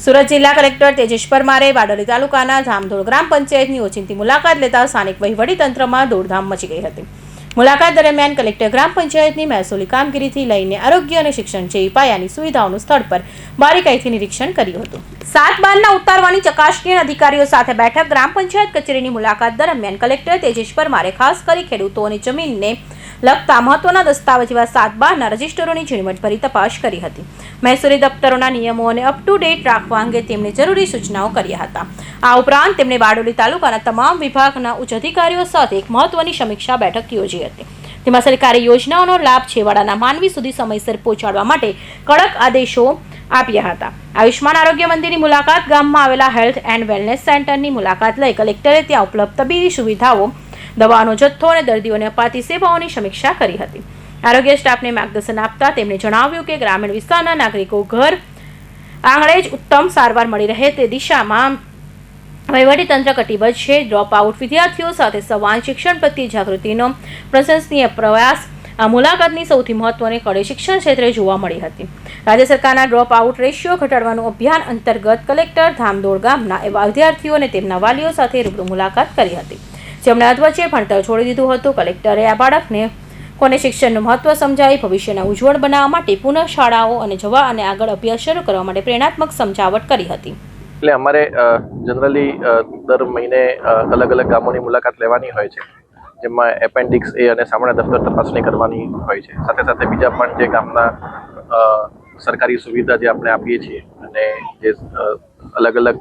સુરત જિલ્લા કલેક્ટર તેજેશ પરમારે બારડોલી તાલુકાના ધામધોળ ગ્રામ પંચાયતની ઓચિંતી મુલાકાત લેતા સ્થાનિક વહીવટીતંત્રમાં દોડધામ મચી ગઈ હતી. મુલાકાત દરમિયાન કલેક્ટર ગ્રામ પંચાયતની મહેસૂલી કામગીરીથી લઈને આરોગ્ય અને શિક્ષણ જેવી પાયાની સુવિધાઓનું સ્થળ પર બારીકાઈથી નિરીક્ષણ કર્યું હતું. 7/12ના ઉતારવાની ચકાસણી અધિકારીઓ સાથે બેઠક. ગ્રામ પંચાયત કચેરીની મુલાકાત દરમિયાન કલેક્ટર તેજેશ પરમારે ખાસ કરી ખેડૂતોની જમીનને લગતા મહત્વના દસ્તાવેજ એવા 7/12ના રજિસ્ટરોની ઝીણવટભરી તપાસ કરી હતી. મહેસૂલી દફતરોના નિયમોને અપ ટુ ડેટ રાખવા અંગે તેમણે જરૂરી સૂચનાઓ કર્યા હતા. આ ઉપરાંત તેમણે બારડોલી તાલુકાના તમામ વિભાગના ઉચ્ચ અધિકારીઓ સાથે એક મહત્વની સમીક્ષા બેઠક યોજી હતી. તેમાં સરકારી યોજનાઓનો લાભ છેવાડાના માનવી સુધી સમયસર પહોંચાડવા માટે કડક આદેશો આપ્યા હતા. આયુષ્માન આરોગ્ય મંદિરની મુલાકાત. ગામમાં આવેલા હેલ્થ એન્ડ વેલનેસ સેન્ટરની મુલાકાત લઈ કલેક્ટરે ત્યાં ઉપલબ્ધ તબીબી સુવિધાઓ, દવાનો જથ્થો અને દર્દીઓને અપાતી સેવાઓની સમીક્ષા કરી હતી. આરોગ્ય સ્ટાફને માર્ગદર્શન આપતા તેમણે જણાવ્યું કે ગ્રામીણ વિસ્તારના નાગરિકો ઘર આંગણે જ ઉત્તમ સારવાર મળી રહે તે દિશામાં વહીવટીતંત્ર કટિબદ્ધ છે. ડ્રોપ આઉટ વિદ્યાર્થીઓ સાથે સંવાદ, શિક્ષણ પ્રત્યે જાગૃતિનો પ્રશંસનીય પ્રયાસ આ મુલાકાતની સૌથી મહત્વની કડી શિક્ષણ ક્ષેત્રે જોવા મળી હતી. રાજ્ય સરકારના ડ્રોપ આઉટ રેશિયો ઘટાડવાનું અભિયાન અંતર્ગત કલેક્ટર ધામધોળ ગામના એવા વિદ્યાર્થીઓ અને તેમના વાલીઓ સાથે રૂબરૂ મુલાકાત કરી હતી, જેમણે અધવચ્ચે ભણતર છોડી દીધું હતું. કલેક્ટરે આ બાળકને કોને શિક્ષણનું મહત્વ સમજાવી ભવિષ્યના ઉજ્જવળ બનાવવા માટે પુનઃ શાળાઓ અને જવા અને આગળ અભ્યાસ શરૂ કરવા માટે પ્રેરણાત્મક સમજાવટ કરી હતી. એટલે અમારે જનરલી દર મહિને અલગ અલગ ગામોની મુલાકાત લેવાની હોય છે, જેમાં એપેન્ડિક્સ એ અને સામાન્ય દફતર તપાસણી કરવાની હોય છે. સાથે સાથે બીજા પણ જે ગામના સરકારી સુવિધા જે આપણે આપીએ છીએ અને જે અલગ અલગ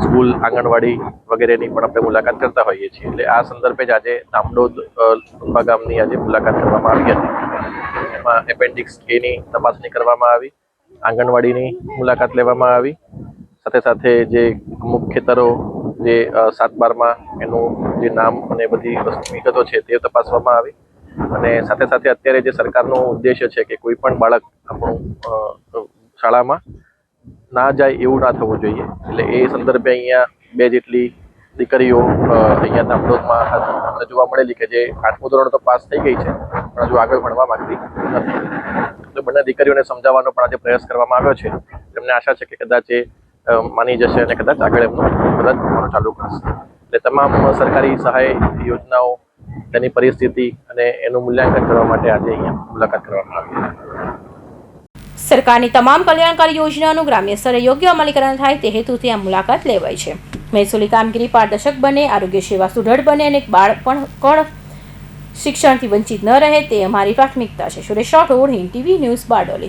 સ્કૂલ, આંગણવાડી વગેરેની પણ આપણે મુલાકાત કરતા હોઈએ છીએ. એટલે આ સંદર્ભે જ આજે ધામડોદ ગામની આજે મુલાકાત કરવામાં આવી હતી. એમાં એપેન્ડિક્સ એની તપાસણી કરવામાં આવી, આંગણવાડીની મુલાકાત લેવામાં આવી. સાથે સાથે જે અમુક ખેતરો જે 7/12માં એનું જે નામ અને બધી વિગતો છે તે તપાસવામાં આવી. અને સાથે સાથે અત્યારે જે સરકારનો ઉદ્દેશ્ય છે કે કોઈ પણ બાળક આપણું શાળામાં ના જાય એવું ના થવું જોઈએ. એટલે એ સંદર્ભે અહીંયા 2 જેટલી દીકરીઓ અહીંયા ધામડોદમાં અમને જોવા મળેલી કે જે 8મું ધોરણ તો પાસ થઈ ગઈ છે, પણ હજુ આગળ ભણવા માંગતી નથી. તો બંને દીકરીઓને સમજાવવાનો પણ આજે પ્રયાસ કરવામાં આવ્યો છે. એમને આશા છે કે કદાચ એ માની જશે અને કદાચ આગળ એમનું કદાચ ભણવાનું ચાલુ કરશે. એટલે તમામ સરકારી સહાય યોજનાઓ, તેની પરિસ્થિતિ અને એનું મૂલ્યાંકન કરવા માટે આજે અહીંયા મુલાકાત કરવામાં આવી. સરકારની તમામ કલ્યાણકારી યોજનાઓનું ગ્રામ્ય સ્તરે યોગ્ય અમલીકરણ થાય તે હેતુથી આ મુલાકાત લેવાય છે. મહેસૂલી કામગીરી પારદર્શક બને, આરોગ્ય સેવા સુદૃઢ બને અને બાળપણ શિક્ષણથી વંચિત ન રહે તે અમારી પ્રાથમિકતા છે. Suresh Rathod, Hind TV news, Bardoli.